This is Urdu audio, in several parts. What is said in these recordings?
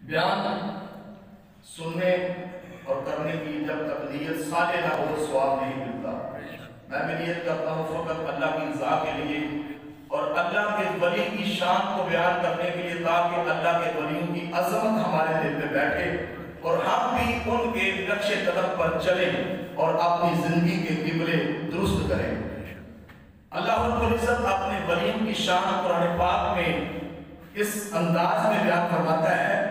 بیان سننے اور کرنے کی جب تک نیت صالح نہ ہو تو ثواب نہیں ملتا۔ میں بھی نیت کرتا ہوں فقط اللہ کی رضا کے لیے اور اللہ کے ولی کی شان کو بیان کرنے کے لیے، تاکہ اللہ کے ولیوں کی عظمت ہمارے دل پہ بیٹھے اور ہم بھی ان کے نقش قدم پر چلیں اور اپنی زندگی کے قبلے درست کریں۔ اللہ رب العزت اپنے ولیوں کی شان قرآن پاک میں اس انداز میں بیان فرماتا ہے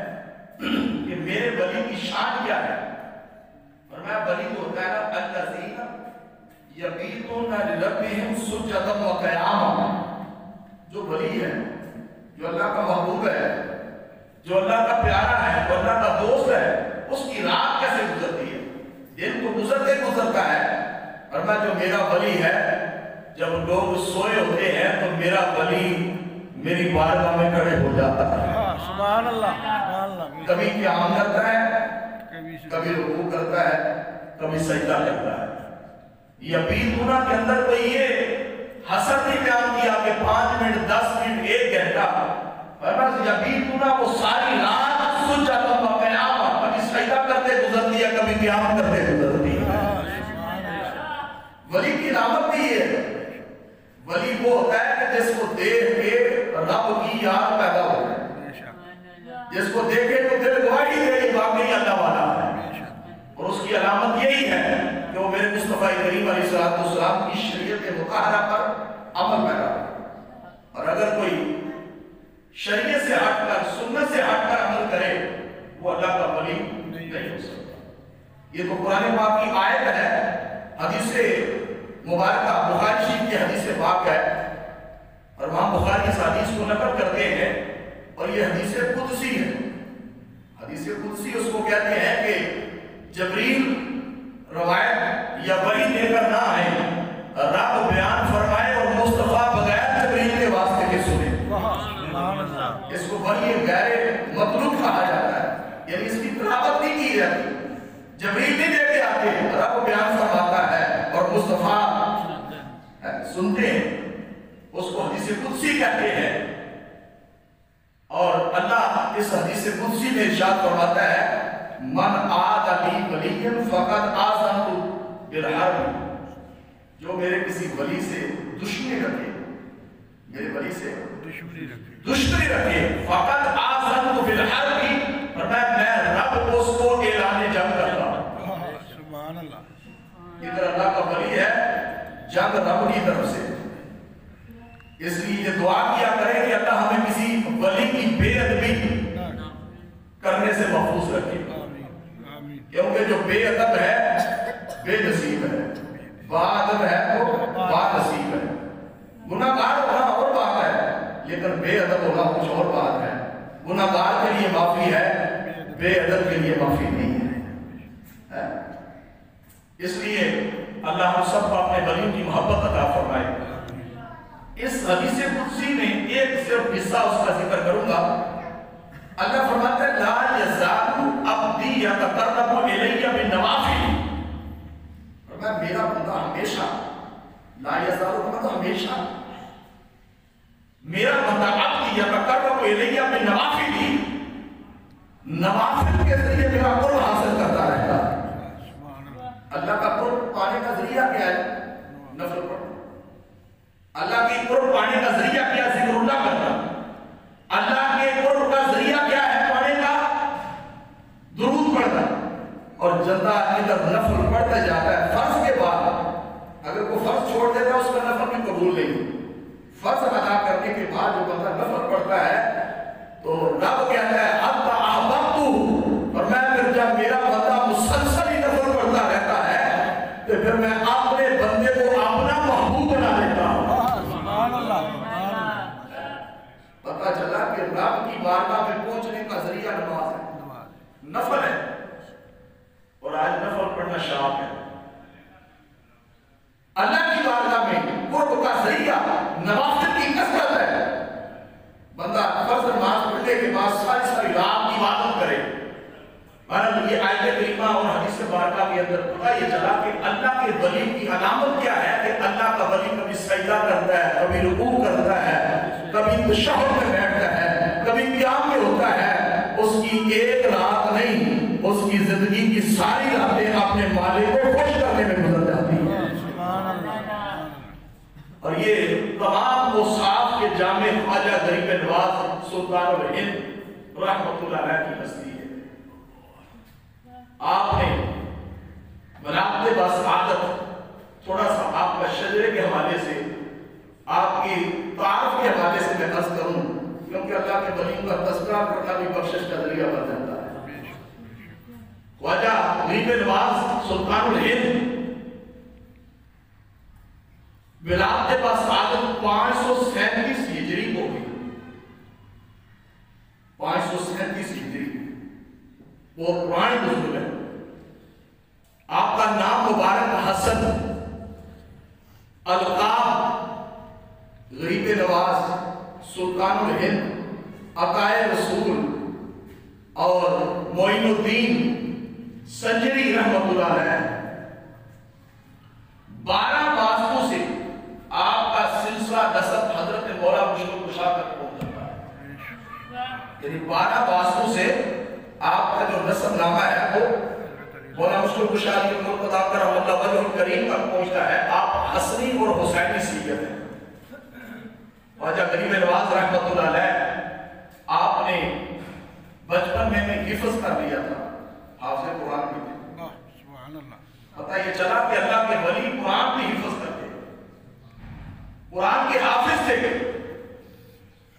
کہ میرے ولی کی شان کیا ہے۔ فرمایا ولی تو ہوتا ہے نا الذین یبیتون لربہم سجدا و قیاما، جو ولی ہے، جو اللہ کا محبوب ہے، جو اللہ کا پیارا ہے، جو اللہ کا دوست ہے، اس کی رات کیسے گزرتی ہے؟ دن تو گزرتا ہے۔ فرمایا جو میرا ولی ہے، جب لوگ سوئے ہوتے ہیں تو میرا ولی میری بارگاہ میں کھڑے ہو جاتا ہے۔ سبحان اللہ، سبحان اللہ۔ کبھی قیام کرتا ہے، کبھی رکوع کرتا ہے، کبھی سجدہ کرتا ہے۔ یبیتونا کے اندر کوئی یہ حسر نہیں بیان کیا کہ 5 منٹ 10 منٹ 1 گھنٹہ، فرمایا یبیتونا وہ ساری رات سجدہ و قیاما، کبھی سجدہ کرتے گزرتی ہے، کبھی قیام کرتے گزرتی ہے۔ ولی کی علامت بھی یہ ہے، ولی وہ ہوتا ہے کہ جس کو دیکھ کے رب کی یاد پیدا ہو جائے، جس کو دیکھے تو دل گواہی دے کہ واقعی اللہ والا ہے، اور اس کی علامت یہی ہے کہ وہ میرے مصطفیٰ کریم علیہ السلام کی شریعت مطہرہ پر عمل پیدا ہو۔ اور اگر کوئی شریعت سے ہٹ کر، سنت سے ہٹ کر عمل کرے، وہ اللہ کا ولی نہیں ہو سکتا۔ یہ تو قرآن پاک کی آیت ہے، حدیث مبارکہ بخاری شریف کی حدیث پاک ہے، اور امام بخاری اس حدیث کو نقل کرتے ہیں، اور یہ حدیث قدسی ہے۔ حدیث قدسی اس کو کہتے ہیں کہ جبریل روایت یا وحی لے کر نہ آئے، رب بیان فرمائے اور مصطفیٰ بغیر جبریل کے واسطے کے سنے۔ اس کو وحی غیر مطلوب کہا جاتا ہے، یعنی اس کی تلاوت نہیں کی جاتی، جبریل نہیں لے کے آتے، رب بیان فرماتا ہے اور مصطفیٰ سنتے ہیں، اس کو حدیث قدسی کہتے ہیں۔ اور اللہ اس حدیث قدسی میں ارشاد فرماتا ہے من عاد لی ولی فقد آذنت بالحرب، جو میرے کسی ولی سے دشمنی رکھے، میرے ولی سے دشمنی رکھے، فقد آذنت بالحرب، فرمایا میں رب اس کو اعلان جنگ کرتا ہوں۔ سبحان اللہ۔ ادھر اللہ کا ولی ہے، جنگ رب کی طرف سے، اس لیے یہ دعا کیا کرے کہ اللہ ہمیں کسی ولی کی بے ادبی کرنے سے محفوظ رکھے، کیونکہ جو بے ادب ہے بے نصیب ہے، با ادب ہے تو با نصیب ہے۔ گناہ گار ہونا اور بات ہے، لیکن بے ادب ہونا کچھ اور بات ہے۔ گناہ گار کے لیے معافی ہے، بے ادب کے لیے معافی نہیں ہے۔ اس لیے اللہ ہم سب کو اپنے ولیوں کی محبت عطا فرمائے۔ اس حدیث قدسی میں ایک صرف حصہ اس کا ذکر کروں گا۔ اللہ فرماتا ہے لا یزال عبدی یتقرب الی بالنوافل، فرمایا میرا بندہ ہمیشہ، لا یزال مطلب ہمیشہ، میرا بندہ عبدی یتقرب الی بالنوافل، نوافل کے ذریعے میرا قرب حاصل کرتا رہتا ہے۔ اللہ کا قرب پانے کا ذریعہ کیا ہے؟ نفل پڑھنا۔ اللہ کی قرب پانے کا ذریعہ کیا؟ ذکر اللہ کرنا۔ اللہ کے قرب کا ذریعہ کیا ہے پانے کا؟ درود پڑھنا۔ اور جندہ ادھر نفل پڑھتا جاتا ہے فرض کے بعد، اگر کوئی فرض چھوڑ دیتا ہے اس کا نفل بھی قبول نہیں۔ فرض ادا کرنے کے بعد جو بندہ نفل پڑھتا ہے تو رب کہتا ہے حتی احببتہ، اور میں پھر جب میرا بندہ مسلسل ہی نفل پڑھتا رہتا ہے تو پھر میں اپنے بندے کو اپنا محبوب بنا لیتا ہوں۔ پتہ چلا کہ رب کی بارگاہ میں پہنچنے کا ذریعہ نماز ہے، نفل ہے، اور آج نفل پڑھنا شوق ہے۔ اللہ کی بارگاہ میں قرب کا ذریعہ نوافل کی کثرت ہے۔ بندہ فرض نماز پڑھنے کے بعد ساری رات کی عبادت کرے۔ یہ آیت کریمہ اور حدیث بارکہ کے اندر پتہ یہ چلا کہ اللہ کے ولی کی علامت کیا ہے کہ اللہ کا ولی کبھی سجدہ کرتا ہے، کبھی رکوع کرتا ہے، کبھی تشہد میں بیٹھتا ہے، کبھی قیام میں ہوتا ہے، اس کی ایک رات نہیں، اس کی زندگی کی ساری راتیں اپنے مالک کو خوش کرنے میں گزر جاتی ہیں۔ اور یہ تمام اوصاف کے جامع خواجہ غریب نواز سلطان الہند رحمۃ اللہ علیہ کی ہستی ہے۔ آپ نے مناقب باسعادت، تھوڑا سا آپ کا شجرے کے حوالے سے، آپ کی تعارف کے حوالے سے میں عرض کروں، کیونکہ اللہ کے ولیوں کا تذکرہ کرنا بھی بخشش کا ذریعہ بن جاتا ہے۔ خواجہ غریب نواز سلطان الہند ولادت باسعادت 537 ہجری کو ہوئی، 537 ہجری، وہ پرانے بزرگ ہے۔ آپ کا نام مبارک حسن، القاب غریب نواز سلطان الہند، عطائے رسول اور معین الدین سنجری رحمۃ اللہ علیہ، 12 واسطوں سے آپ کا سلسلہ نسب حضرت مولا مشکل کشا تک پہنچ جاتا ہے۔ یعنی 12 واسطوں سے آپ کا جو نسب نامہ ہے وہ مولا مشکل کشا علی مرتضیٰ کرم اللہ وجہ کریم تک پہنچتا ہے۔ آپ حسنی اور حسینی سیت ہیں۔ خواجہ غریب نواز رحمۃ اللہ علیہ آپ نے بچپن میں حفظ کر لیا تھا، حافظ قرآن بھی تھے۔ پتہ یہ چلا کہ اللہ کے ولی قرآن بھی حفظ کرتے، قرآن کے حافظ تھے۔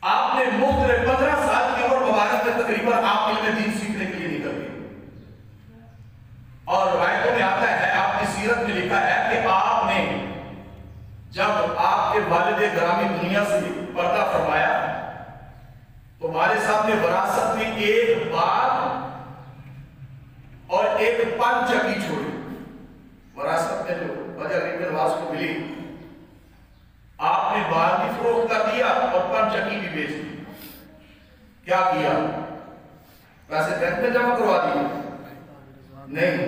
آپ نے مختلف 15 سال کی عمر مبارک میں تقریباً آپ علم دین سیکھنے کے لیے نکل گئے، اور روایتوں میں آتا ہے، آپ کی سیرت میں لکھا ہے کہ آپ نے جب آپ کے والد گرامی دنیا سے پردہ فرمایا تو ہمارے سامنے وراثت میں ایک باغ اور ایک پن چکی چھوڑی۔ وراثت میں جو خواجہ غریب نواز کو ملی، آپ نے باغ بھی فروخت کر دیا اور پن چکی بھی بیچ دی۔ کیا کیا؟ پیسے بینک میں جمع کروا دیے؟ نہیں،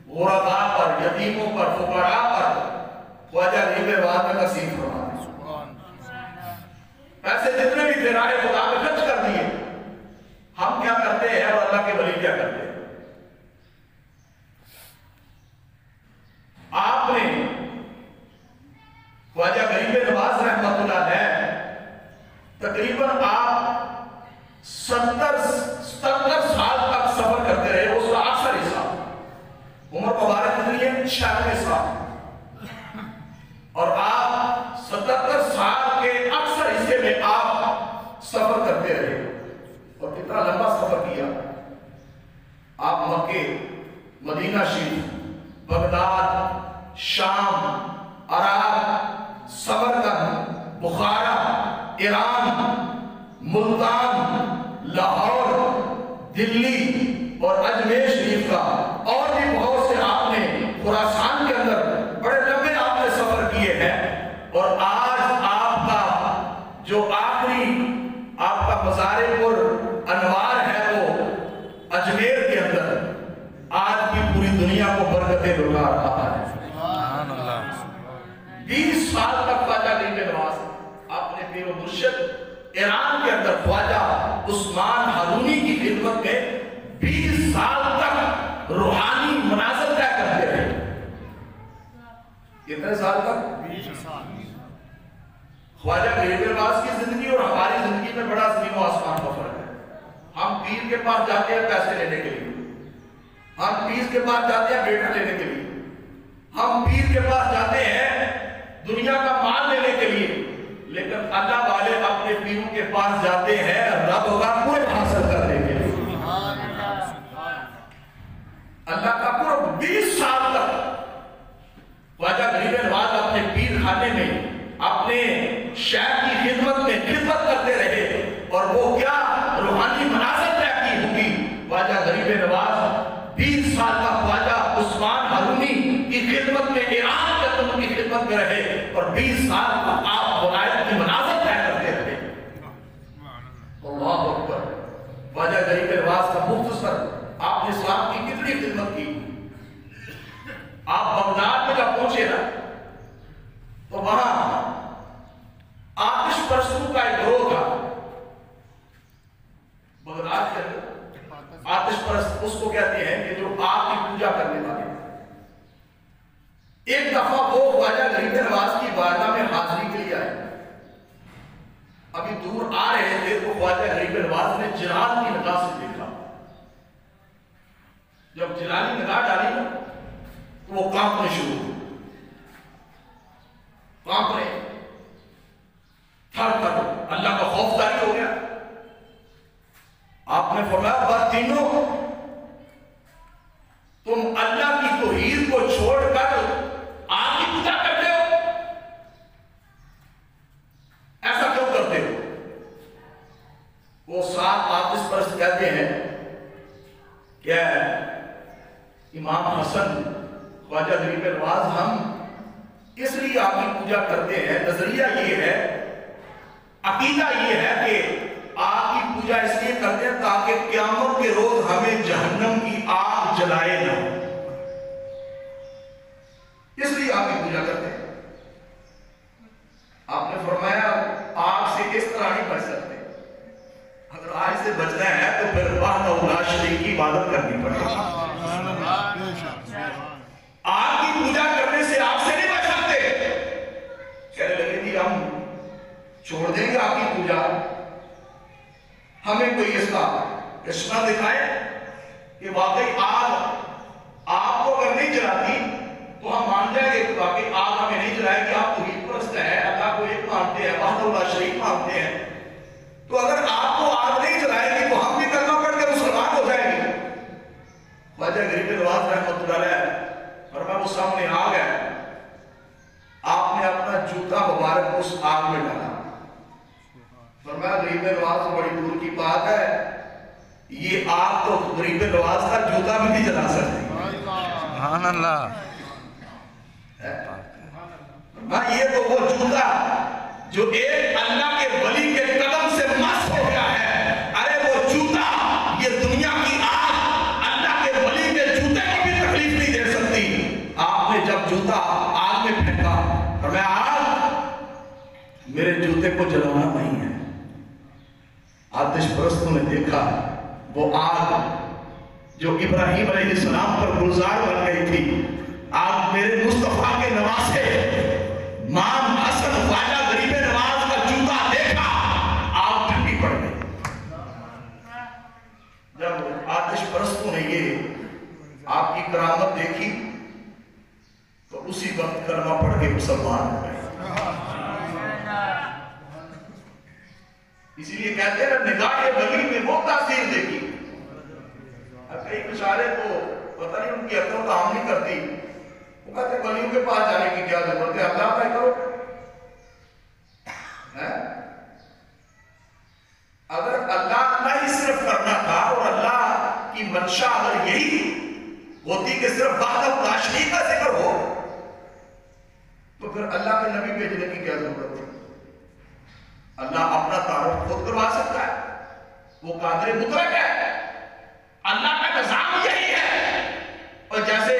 غرباء پر، یتیموں پر، فقراء پر خواجہ غریب نواز نے نصیب فرما دی۔ پیسے جتنے بھی تھے راہ خدا میں خرچ کر دیے۔ ہم کیا کرتے ہیں اور اللہ کے ولی کیا کرتے ہیں؟ آپ نے خواجہ غریب نواز رحمۃ اللہ علیہ تقریباً آپ 77 سال تک سفر کرتے رہے، اس کا اکثر حصہ، عمر مبارک کتنی ہے؟ 96 سال، اور آپ 77 سال کے اکثر حصے میں آپ سفر کرتے رہے۔ اور کتنا لمبا سفر کیا آپ؟ مکے، مدینہ شریف، بغداد، شام، عراق، سمرقند، بخارا، ایران، ملتان، لاہور، دلی اور اجمیر شریف کا، اور بھی بہت سے آپ نے خراسان کے اندر بڑے لمبے آپ نے سفر کیے ہیں۔ اور آج آپ کا جو آخری آپ کا مزار پر انوار ہے وہ اجمیر کے اندر آج کی پوری دنیا کو برکتیں لٹا رہا ہے۔ 20 سال تک خواجہ غریب نواز اپنے پیر و مرشد ایران کے اندر خواجہ عثمان ہارونی کی خدمت میں 20 سال تک روحانی مناظر طے کرتے رہے۔ کتنے سال تک؟ 20 سال۔ خواجہ غریب نواز کی زندگی اور ہماری زندگی میں بڑا زمین و آسمان کا فرق ہے۔ ہم پیر کے پاس جاتے ہیں پیسے لینے کے لیے، ہم پیر کے پاس جاتے ہیں بیٹا لینے کے لیے، ہم پیر کے پاس جاتے ہیں دنیا کا مال لینے کے لیے، لیکن اللہ والے اپنے پیروں کے پاس جاتے ہیں رب کا قرب حاصل کرنے کے لیے۔ اللہ کا قرب 20 سال تک خواجہ غریب نواز اپنے پیر خانے میں اپنے شیخ کی خدمت میں خدمت کرتے رہے، اور وہ کیا روحانی مناظر طے کی ہوگی۔ خواجہ غریب نواز 20 سال کا خواجہ عثمان ہارونی کی خدمت میں، ایران کے اندر کی خدمت میں رہے، اور 20 سال کا آپ ولایت کی مناظر طے کرتے رہے۔ اللہ اکبر۔ خواجہ غریب نواز کا مختصر آپ نے اسلام کی کتنی خدمت کی۔ آپ بغداد میں جب پہنچے نا تو وہاں آتش پرستوں کا ایک گروہ تھا بغداد کے اندر، آتش پرست اس کو کہتے ہیں کہ جو آگ کی پوجا کرنے والے. ایک دفعہ وہ خواجہ غریب نواز کی بارگاہ میں حاضری کے لیے آئے. ابھی دور آ رہے تھے تو خواجہ غریب نواز نے جلال کی نگاہ سے دیکھا. جب جلالی نگاہ ڈالی نا تو وہ کانپنے شروع ہوئے. کانپنے تھر تھر اللہ کا خوف طاری ہو گیا. آپ نے فرمایا بددینوں تم اللہ کی توحید کو چھوڑ کر آگ کی پوجا کرتے ہو. ایسا کیوں کرتے ہو؟ وہ سات آتش پرست کہتے ہیں کہ امام حسن خواجہ غریب نواز ہم اس لیے آگ کی پوجا کرتے ہیں. نظریہ یہ ہے, عقیدہ یہ ہے کہ آگ کی پوجا اس لیے کرتے ہیں تاکہ قیامت کے روز ہمیں جہنم کی آگ جلائے نہ. اس لیے آگ کی پوجا کرتے ہیں. آپ نے فرمایا آگ سے کس طرح نہیں بچ سکتے. اگر آگ سے بچنا ہے تو پھر وحدہ لا شریک کی عبادت کرنی پڑے گی. آگ کی پوجا کرنے سے آگ سے نہیں بچ سکتے. کہنے لگے جی ہم چھوڑ دیں گے آگ کی پوجا, ہمیں کوئی اس کا اشارہ دکھائے کہ واقعی آگ کو اگر نہیں جلاتی تو ہم مان جائیں گے کہ واقعی آگ ہمیں نہیں جلائے کہ آپ توحید پرست ہیں, اللہ کو ایک مانتے ہیں, وحدہ لا شریک مانتے ہیں. تو اگر آپ کو آگ نہیں جلائے گی تو ہم بھی کلمہ پڑھ کے مسلمان ہو جائیں گے. خواجہ غریب نواز رحمۃ اللہ علیہ فرمایا وہ سامنے آگ ہے. آپ نے اپنا جوتا مبارک اس آگ میں ڈالا. فرمایا غریب نواز بڑی دور کی بات ہے, یہ آگ تو غریب نواز کا جوتا بھی نہیں جلا سکتی. سبحان اللہ. یہ تو وہ جوتا جو ایک اللہ کے ولی کے قدم سے مس ہو گیا ہے. ارے وہ جوتا, یہ دنیا کی آگ اللہ کے ولی کے جوتے کو بھی تکلیف نہیں دے سکتی. آپ نے جب جوتا آگ میں پھینکا, فرمایا آگ میرے جوتے کو جلانا نہیں ہے. آتش پرستوں نے دیکھا وہ آگ جو ابراہیم علیہ السلام پر گلزار بن گئی تھی, آگ میرے مصطفیٰ کے نواسے امام حسن خواجہ غریب نواز کا جوتا دیکھا, آگ ٹھنڈی پڑ گئی. جب آتش پرستوں نے یہ آپ کی کرامت دیکھی تو اسی وقت کلمہ پڑھ کے مسلمان ہو گئے. اسی لیے کہتے ہیں نگاہ ولی میں وہ تاثیر دیکھی. کئی بچارے کو پتہ نہیں ان کی عقل کام نہیں کرتی, وہ کہتے ہیں ولیوں کے پاس جانے کی کیا ضرورت ہے, اللہ کا کرو. اگر اللہ ہی صرف کرنا تھا اور اللہ کی منشا اگر یہی ہوتی کہ صرف وحدہ لا شریک کا ذکر ہو تو پھر اللہ کے نبی بھیجنے کی کیا ضرورت تھی. اللہ اپنا تعارف خود کروا سکتا ہے, وہ قادر مطلق ہے. اللہ کا نظام یہی ہے. اور جیسے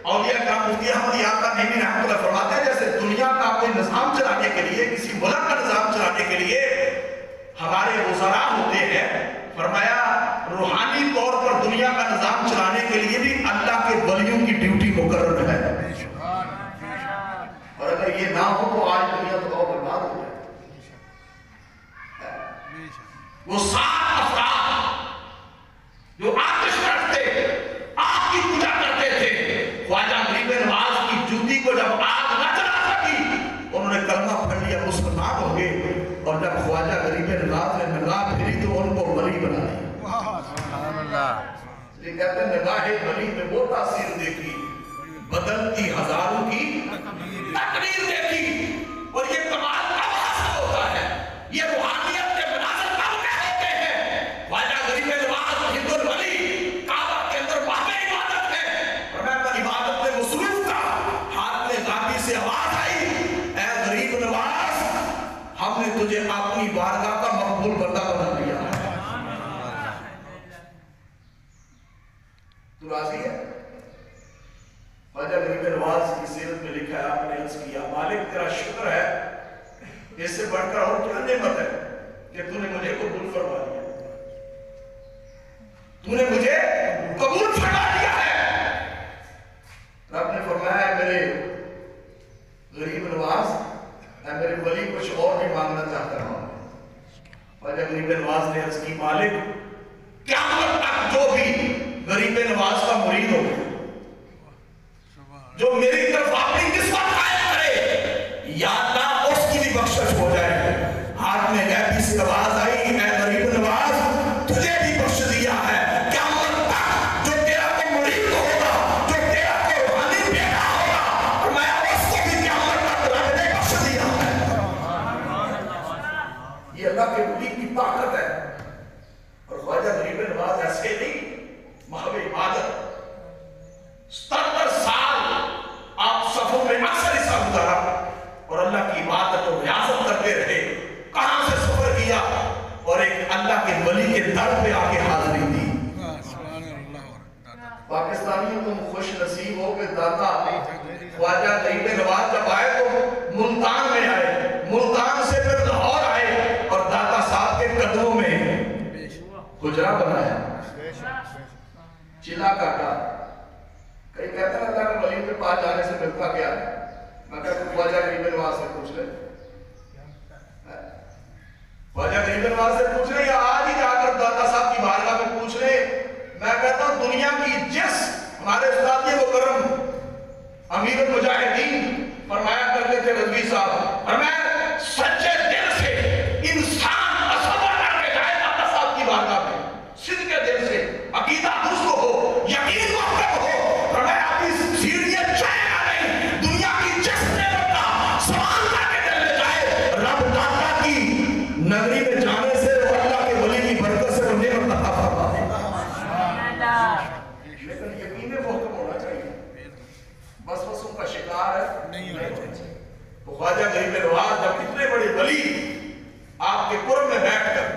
اولیاء کا مفتی احمد یار کا نعیمی رحمۃ اللہ فرماتے ہیں, جیسے دنیا کا کوئی نظام چلانے کے لیے, کسی ملک کا نظام چلانے کے لیے ہمارے وزراء ہوتے ہیں, فرمایا روحانی طور پر دنیا کا نظام چلانے کے لیے بھی اللہ کے ولیوں کی ڈیوٹی مقرر ہے. اور اگر یہ نہ ہو تو آج دنیا تو بہت برباد ہو جائے. وہ 7 افراد جو آتش کرتے آگ کی پوجا کرتے تھے, خواجہ غریب نواز کی جوتی کو جب آگ نہ جلا سکی انہوں نے کلمہ پڑھ لیا, مسلمان ہو گئے. اور جب خواجہ غریب نواز نے نگاہ پھری تو ان کو ولی بنا دیا. یہ کہتے ہیں نگاہ ولی میں وہ تاثیر دیکھی, بدلتی ہزاروں کی تقریر دیکھی. اور یہ کمال کا حاصل ہوتا ہے, یہ روحانیت کے مناظر کام کہتے ہیں. خواجہ غریب نواز ہند الولی کعبہ کے اندر واقع عبادت ہے, اور میں عبادت میں مصروف تھا. ہاتھ میں گاڑی سے آواز آئی, اے غریب نواز ہم نے تجھے اپنی بارگاہ کا مقبول بندہ بنا دیا. تو راضی ہے؟ خواجہ غریب نواز کی سیرت میں لکھا ہے, آپ نے عرض کیا مالک تیرا شکر ہے, اس سے بڑھ کر اور کیا نعمت ہے کہ تو نے مجھے قبول فرما لیا. تو نے مجھے مرید ہو گیا جو میری طرف اپنی نسبت قائم کرے یا اللہ اس کی بھی بخشش ہو جائے. ہاتھ میں غیبی سے آواز آئی اے غریب نواز تجھے بھی بخش دیا ہے. قیامت تک جو تیرا کو مرید ہوگا جو تیرا کو روحانی بیٹا ہوگا اور میں اس کو بھی قیامت تک رب نے بخش دیا ہے. یہ اللہ کے ولی کی طاقت ہے. اور خواجہ غریب نواز ایسے نہیں محو عبادت 77 سال آپ صفوں میں اکثر حصہ گزارا اور اللہ کی عبادت اور ریاضت کرتے رہے. کہاں سے سفر کیا اور ایک اللہ کے ولی کے در پہ آ کے حاضری دی. پاکستانیوں تم خوش نصیب ہو کہ داتا خواجہ غریب نواز جب آئے تو ملتان میں آئے, ملتان سے پھر لاہور آئے اور داتا صاحب کے قدموں میں حجرہ بنایا, چلا کاٹا. کئی کہتے ہیں اللہ کے ولی کے پاس جانے سے ملتا کیا ہے. میں کہتا ہوں خواجہ غریب نواز سے پوچھ لے, خواجہ غریب نواز سے پوچھ لے یا آج ہی جا کر داتا صاحب کی بارگاہ میں پوچھ لے. میں کہتا ہوں دنیا کی جس ہمارے استاد مکرم امیر المجاہدین فرمایا کرتے تھے رضوی صاحب, اور میں سچے دل سے انسان تصور کر کے جائے داتا صاحب کی بارگاہ میں صدق کے دل سے عقیدہ درست ہو یقین محکم ہو, اور میں اپنی سیڑھیاں چاہے گا نہیں دنیا کی جس نعمت کا سوال کر کے دل میں جائے رب داتا کی نگری میں جانے سے اور اللہ کے ولی کی برکت سے وہ نعمت عطا فرما دے. لیکن یقین محکم ہونا چاہیے, بس ان کا شکار ہے نہیں ہونا چاہیے. تو خواجہ غریب نواز جب اتنے بڑے ولی آپ کے قرب میں بیٹھ کر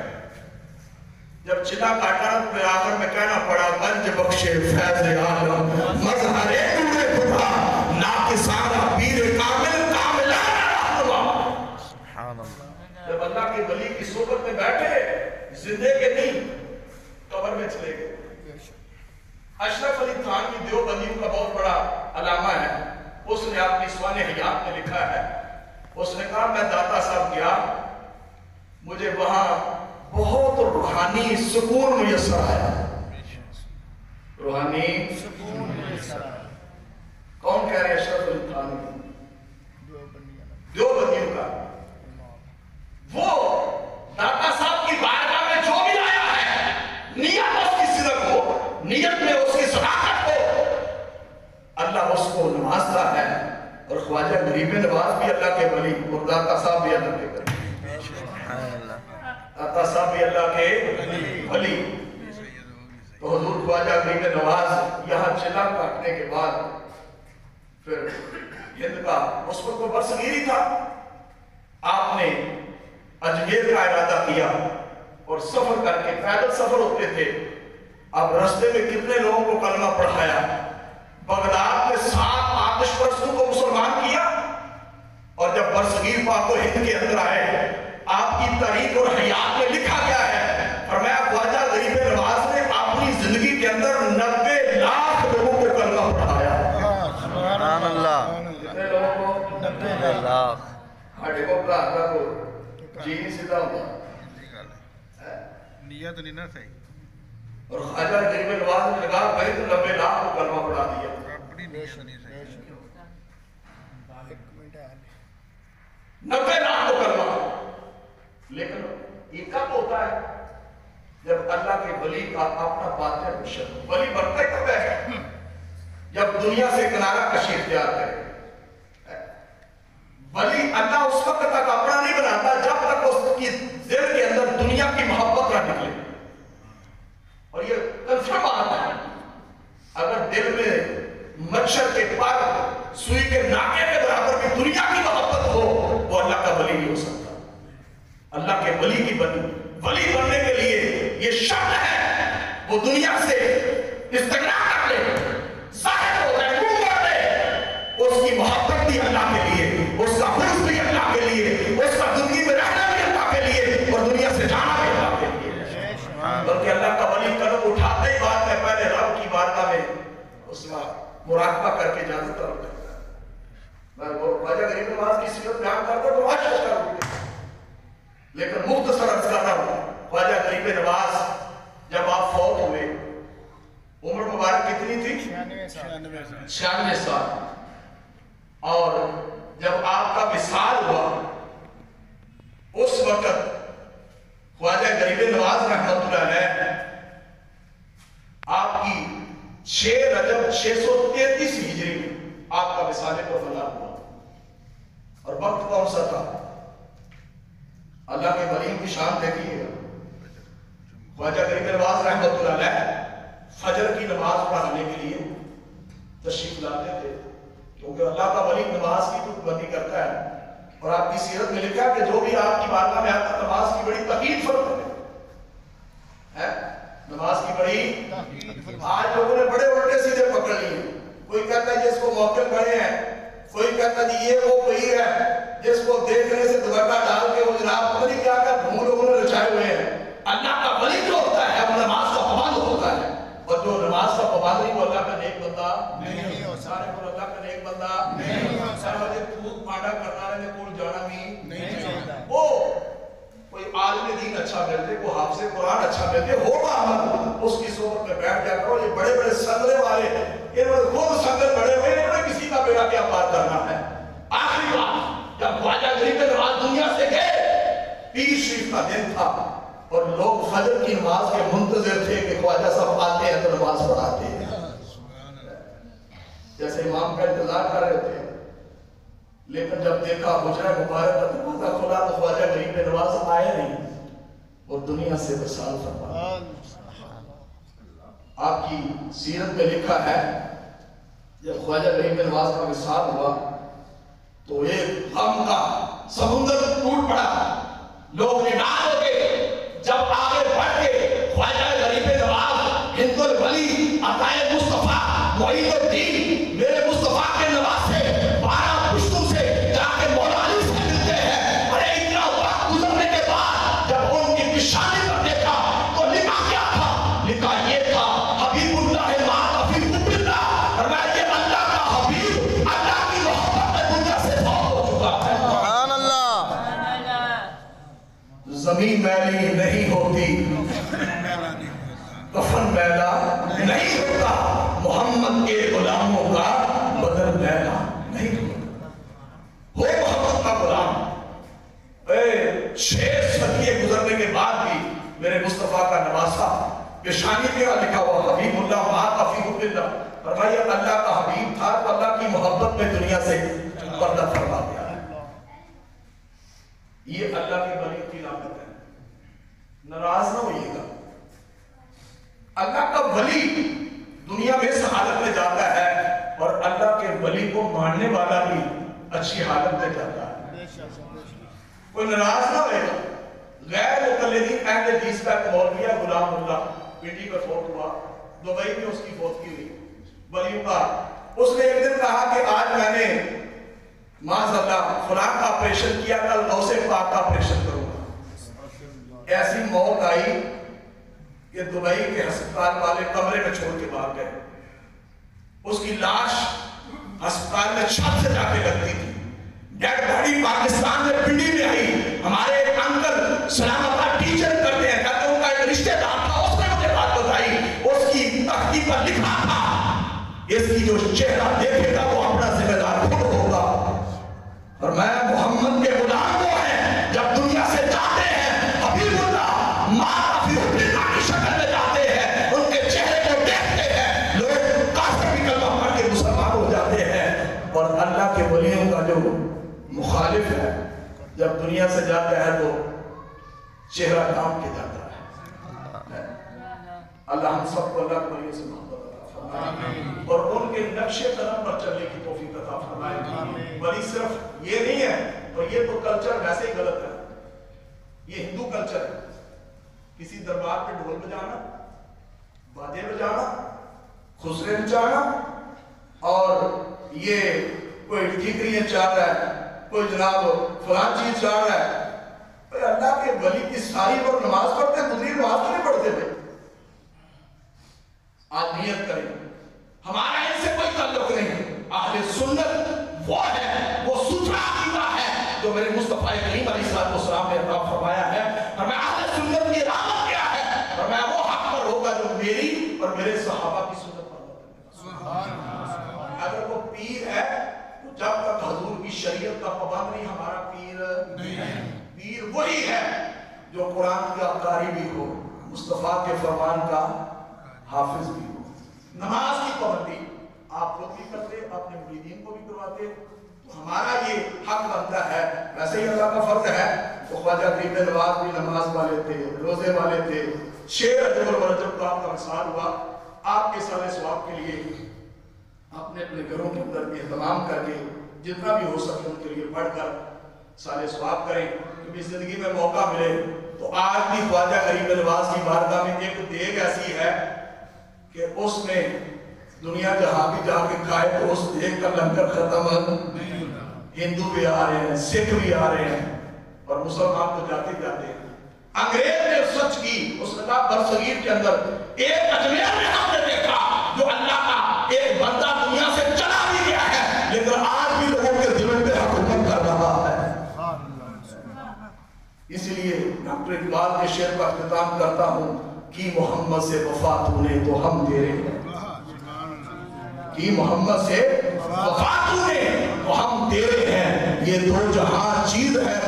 جب چلا کاٹا پہ آخر میں کہنا پڑا گنج بخشے فیض عالم مظہر نور خدا ناقصانہ پیر کامل کاملانہ رہنما. جب اللہ کے ولی کی صحبت میں بیٹھے زندے کے نہیں قبر میں چلے گئے. اشرف علی خان کی دیوبندیوں کا بہت بڑا علامہ ہے, اس نے اپنی سوانح حیات میں لکھا ہے, اس نے کہا میں داتا صاحب گیا مجھے وہاں بہت روحانی سکون میسر آیا. روحانی سکون میسر آیا. کون کہہ رہے ہیں اشرف علی خان دیوبندیوں کا؟ وہ داتا صاحب کی بارگاہ میں جو بھی آیا ہے نیت اس کی صدق ہو, نیت میں اس کی صداقت ہو, اللہ اس کو نوازتا ہے. اور خواجہ غریب نواز بھی اللہ کے ولی اور داتا صاحب بھی اللہ کے ولی, داتا صاحب بھی اللہ کے ولی. تو حضور خواجہ غریب نواز یہاں چلا کاٹنے کے بعد پھر ہند کا اس وقت تو برصغیری تھا, آپ نے اجمیر کا ارادہ کیا اور سفر کر کے پیدل سفر ہوتے تھے. اب رستے میں کتنے لوگوں کو کلمہ پڑھایا, بغداد میں 7 آتش پرستوں کو مسلمان کیا, اور جب برصغیر پاک و ہند کے اندر آئے آپ کی تاریخ اور حیات میں لکھا گیا ہے فرمایا خواجہ غریب نواز نے اپنی زندگی کے اندر 90 لاکھ لوگوں کو کلمہ پڑھایا. سبحان اللہ. کتنے لوگوں کو؟ 90 لاکھ. ہاڑے کو پڑھاتا کو جی نہیں سیدھا ہوگا, نیت نہیں نہ صحیح. اور خواجہ غریب نواز نے لگا بھائی تو 90 لاکھ کو کلمہ پڑھا دیا. اپنی نیت نہیں صحیح. 90 لاکھ کو کلمہ. لیکن یہ کب ہوتا ہے جب اللہ کے ولی کا اپنا باطن مشن ہو. ولی بنتا ہے کب ہے جب دنیا سے کنارہ کشی اختیار کرے. ولی اللہ اس وقت تک اپنا نہیں بناتا جب تک اس کی دل کے اندر دنیا کی محبت نہ نکلے. اور یہ کنفرم بات ہے, اگر دل میں مچھر کے پر سوئی کے ناکے کے برابر کی دنیا کی محبت ہو وہ اللہ کا ولی نہیں ہو سکتا. اللہ کے ولی کی ولی بننے کے لیے یہ شرط ہے وہ دنیا سے استغنا کر لے, ظاہر ہو جائے, منہ کر لے. اس کی محبت بھی اللہ کے لیے, اس کا حسن بھی اللہ کے لیے, اس کا زندگی میں رہنا بھی اللہ کے لیے اور دنیا سے جانا بھی اللہ کے لیے. بلکہ اللہ کا ولی قدم اٹھاتے ہی بات ہے پہلے رب کی بارگاہ میں اس کا مراقبہ کر کے جانا طلب کرتا ہے. میں خواجہ غریب نواز کی سیرت بیان کرتا تو آج کروں لیکن مختصر عرض کر رہا ہوں. خواجہ غریب نواز جب آپ فوت ہوئے عمر مبارک کتنی تھی؟ 96 سال، اور جب آپ کا وصال ہوا اس وقت خواجہ غریب نواز رحمۃ اللہ علیہ آپ کی 6 رجب 633 ہجری میں آپ کا وصال کربلا ہوا، اور وقت کون سا تھا؟ اللہ کے ولی کی شان دیکھیے گا، خواجہ غریب نواز رحمۃ اللہ علیہ فجر کی نماز پڑھانے کے لیے تشریف لاتے تھے، کیونکہ اللہ کا ولی نماز کی پابندی کرتا ہے، اور آپ کی سیرت میں لکھا کہ جو بھی آپ کی بارگاہ میں آتا نماز کی بڑی تکلیف فرق ہے، نماز کی بڑی، آج لوگوں نے بڑے الٹے سیدھے پکڑ لیے، کوئی کہتا ہے جس کو موکل بڑے ہیں، کوئی کہتا ہے یہ وہ پیر ہے جس کو دیکھنے سے دوبٹہ ڈال کے وہ جناب پتہ نہیں کیا کر دھوں لوگوں نے رچائے ہوئے ہیں۔ اللہ کا ولی جو ہوتا ہے وہ نماز کا پابند ہوتا ہے، اور جو نماز کا پابند نہیں وہ اللہ کا نیک بندہ نہیں ہو سارے کو اللہ کا نیک بندہ نہیں ہو سارے وجہ پھوک پاڑا کرنا رہے کول جانا بھی نہیں چاہتا، وہ کوئی عالم دین اچھا ملتے، کوئی حافظ قرآن اچھا ملتے، ہوگا عمل اس کی صحبت میں بیٹھ جا کرو۔ یہ بڑے بڑے سنگرے والے انہوں نے خود سنگر بڑے ہوئے، انہوں نے کسی کا بیڑا کیا پار کرنا ہے۔ آخری بات جب خواجہ غریب نواز دنیا سے گئے، پیر شریف کا دن تھا اور لوگ فجر کی نماز کے منتظر تھے کہ خواجہ صاحب آتے ہیں تو نماز پڑھاتے ہیں، جیسے امام کا انتظار کر رہے تھے، لیکن جب دیکھا حجرہ مبارک کا دروازہ کھلا تو خواجہ غریب نواز آئے نہیں اور دنیا سے وصال فرمایا۔ آپ کی سیرت میں لکھا ہے جب خواجہ غریب نواز کا وصال ہوا تو ایک غم کا سمندر ٹوٹ پڑا، لوگ نڈال ہو گئے۔ جب آگے بڑھ کے خواجہ غریب نواز ہند الولی عطائے مصطفیٰ معین الدین میرے مصطفیٰ کے نواز سے 12 پشتوں سے جا کے مولا علی سے ملتے ہیں، اور اتنا وقت گزرنے کے بعد جب ان کی پیشانی پر دیکھا تو لکھا کیا تھا؟ لکھا یہ تھا حبیب اللہ ما حبیب اللہ، اور میں یہ اللہ کا حبیب اللہ کی محبت میں دنیا سے فوت ہو چکا ہے۔ سبحان اللہ۔ زمین میلی نہیں ہوتی، کفن میلا نہیں ہوتا، محمد کے غلاموں کا بدن میلا نہیں ہوتا۔ ہو محمد کا غلام، 6 صدیے گزرنے کے بعد بھی میرے مصطفیٰ کا نواسا پیشانی پہ لکھا ہوا حبیب اللہ ما حبیب اللہ، فرمایا اللہ کا حبیب تھا تو اللہ کی محبت میں دنیا سے پردہ فرما گیا۔ یہ اللہ کے ولی کی علامت ہے، ناراض نہ ہوئیے گا۔ اللہ کا ولی دنیا میں اس حالت میں جاتا ہے اور اللہ کے ولی کو ماننے والا بھی اچھی حالت میں جاتا ہے، کوئی ناراض نہ ہوئے گا۔ غیر مقلدین اہل حدیث کا ایک مولوی ہے غلام اللہ، پنڈی میں فوت ہوا، دبئی میں اس کی فوتگی ہوئی، ولیوں کا۔ اس نے ایک دن کہا کہ آج میں نے معاذ اللہ فلاں کا آپریشن کیا، کل غوث پاک کا آپریشن کروں گا۔ ایسی موت آئی کہ دبئی کے ہسپتال والے کمرے میں چھوڑ کے بھاگ گئے، اس کی لاش ہسپتال میں چھت سے جا کے لگتی تھی، ڈیڈ باڈی پاکستان میں پنڈی میں آئی۔ ہمارے ایک انکل سلام اللہ ٹیچر کرتے ہیں، کہتے ہیں ان کا ایک رشتہ دار تھا، اس نے مجھے بات بتائی، اس کی تختی پر لکھا تھا اس کی جو چہرہ دیکھے گا وہ اپنا ذمہ دار خود ہوگا، اور میں محمد کے غلام وہ ہیں جب دنیا سے جاتے ہیں حبیب اللہ ما حبیب اللہ کی شکل میں جاتے ہیں، ان کے چہرے کو دیکھتے ہیں، لوگ کافر بھی کلمہ پڑھ کے مسلمان ہو جاتے ہیں، اور اللہ کے ولیوں کا جو مخالف ہے جب دنیا سے جاتا ہے تو چہرہ ڈھانپ کے جاتا ہے۔ اللہ ہم سب کو اللہ کے ولیوں سے محبت عطا فرمائے اور ان کے نقش قدم پر چلنے کی توفیق عطا فرمائے۔ ولی صرف یہ نہیں ہے، اور یہ تو کلچر ویسے ہی غلط ہے، یہ ہندو کلچر ہے، کسی دربار پہ ڈھول بجانا، باجے بجانا، خسرے بجانا، اور یہ کوئی ٹھیکریاں چاہ رہا ہے، کوئی جناب فلان چیز چاہ رہا ہے۔ اللہ کے ولی کی ساری لوگ نماز پڑھتے ہیں، دوسری نماز تو نہیں پڑھتے تھے۔ آج نیت کریں، ہمارا ان سے کوئی تعلق نہیں، اہل سنت وہ ہے، وہ ستھرا عقیدہ ہے جو میرے مصطفیٰ کریم علیہ السلام نے عطا فرمایا ہے، اور میں اہل سنت کی علامت کیا ہے، اور میں وہ حق پر ہوگا جو میری اور میرے صحابہ کی سنت پر ہوگا۔ شریعت کا پابند نہیں، ہمارا پیر نہیں، پیر وہی ہے جو قرآن کا قاری بھی ہو، مصطفیٰ کے فرمان کا حافظ بھی ہو۔ نماز کی پابندی آپ خود بھی کرتے، اپنے مریدین کو بھی کرواتے، تو ہمارا یہ حق بنتا ہے۔ ویسے ہی اللہ کا فرض ہے، تو خواجہ غریب نواز بھی نماز والے تھے، روزے والے تھے، 6 رجب الرجب کا آپ کا وصال ہوا، آپ کے سال ثواب کے لیے اپنے اپنے گھروں کے اندر اہتمام کر کے جتنا بھی ہو سکے ان کے لیے پڑھ کر سال ثواب کریں، کیونکہ زندگی میں موقع ملے تو آج بھی خواجہ غریب نواز کی بارگاہ میں ایک دیگ ایسی ہے کہ اس میں دنیا جہاں بھی جا کے کھائے تو اس دیگ کا لنگر ختم نہیں ہوتا۔ ہندو بھی آ رہے ہیں، سکھ بھی آ رہے ہیں اور مسلمان تو جاتے جاتے ہیں۔ انگریز نے سچ کی، اس نے کہا برصغیر کے اندر ایک اجمیر میں ہم نے دیکھا جو اللہ کا ایک بندہ دنیا سے چلا بھی گیا ہے لیکن آج بھی لوگوں کے دلوں پہ حکومت کر رہا ہے۔ اس لیے ڈاکٹر اقبال کے شعر کا اختتام کرتا ہوں، کی محمد سے وفا تو نے تو ہم تیرے ہیں، کی محمد سے وفا تو نے تو ہم تیرے ہیں، یہ دو جہاں چیز ہے